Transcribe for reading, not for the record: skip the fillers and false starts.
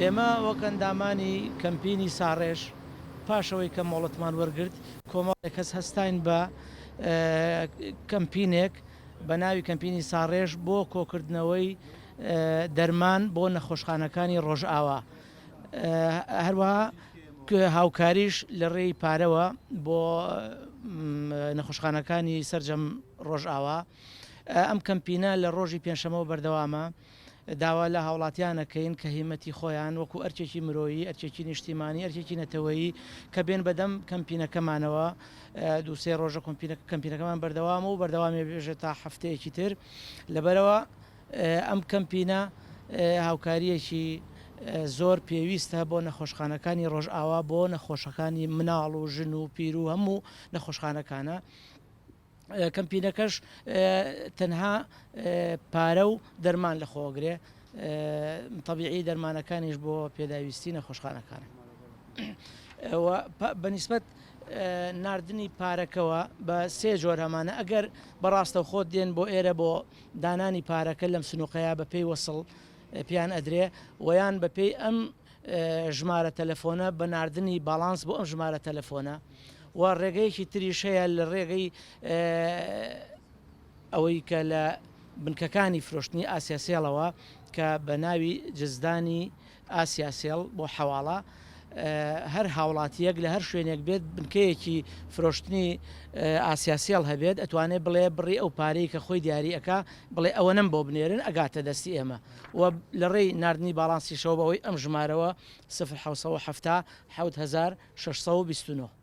ئێمە وەک ئەندامانی کەمپینی ساڕێژ پاشەوەی کە مۆڵەتمان وەرگرت کۆمەڵێک کەس هەستاین بە کەمپینێک بە ناوی کەمپینی ساڕێژ بۆ کۆکردنەوەی دەرمان بۆ نەخۆشخانەکانی ڕۆژئاوا هەروەها هاوکاریش لە ڕێی پارەوە بۆ نەخۆشخانەکانی سەرجەم ڕۆژئاوا ئەم کەمپینە لە ڕۆژی پێنجشەممە بەردەوامە داوا لە هاوڵاتیانەکەین کە هیمەتی خۆیان وەکو ئەرچێکی مرۆیی ئەرچێکی نیشتیمانی ئەرچێکی نەتەوەیی کە بێن بەدەم کەمپینەکەمانەوە دووسێ ڕۆژە کەمپینەکەمان بەردەوامە و بەردەوامی بێژێت تا هەفتەیەکی تر لەبەرەوە ئەم کەمپینە هاوکاریەکی زۆر پێویستە بۆ نەخۆشخانەکانی ڕۆژئاوا بۆ نەخۆشەکانی مناڵ و ژن و پیر و هەموو نەخۆشخانەکانە کەمپینەکەش تەنها پارە و دەرمان لە خۆگرێ تەبیعی دەرمانەکانیش بۆ پێداویستی نەخۆشخانەکانە بەنسبەت ناردنی پارەکەوە بە سێ جۆر هەمانە ئەگەر بەڕاستە خۆت دێن بۆ ئێرە بۆ دانانی پارەکە لەم سنووقەیە بە پێی وەسڵ پیان ئەدرێ ویان بەپێی ئەم ژمارە تەلەفۆنە بە ناردنی باڵانس بۆ ئەم ژمارە تەلەفۆنە و ڕێگەیەکی تریش هەیە لە ڕێگەی ئەوەی کە لە بنکەکانی فرۆشتنی ئاسیاسێڵەوە کە بە ناوی جزدانی ئاسیاسێڵ بۆ حەواڵە هەر هاوڵاتیەک لە هەر شوێنێک بێت بنکەیەکی فرۆشتنی ئاسیاسێڵ هەبێت ئەتوانێت بڵێ بڕی ئەو پارەی کە خۆی دیاری ئەکا بڵێ ئەوە نەم بۆ بنێرن ئەگاتە دەستی ئێمە و لە ڕێی ناردنی باڵانسی شەو بەوەی ئەم ژمارەوە 1970 1629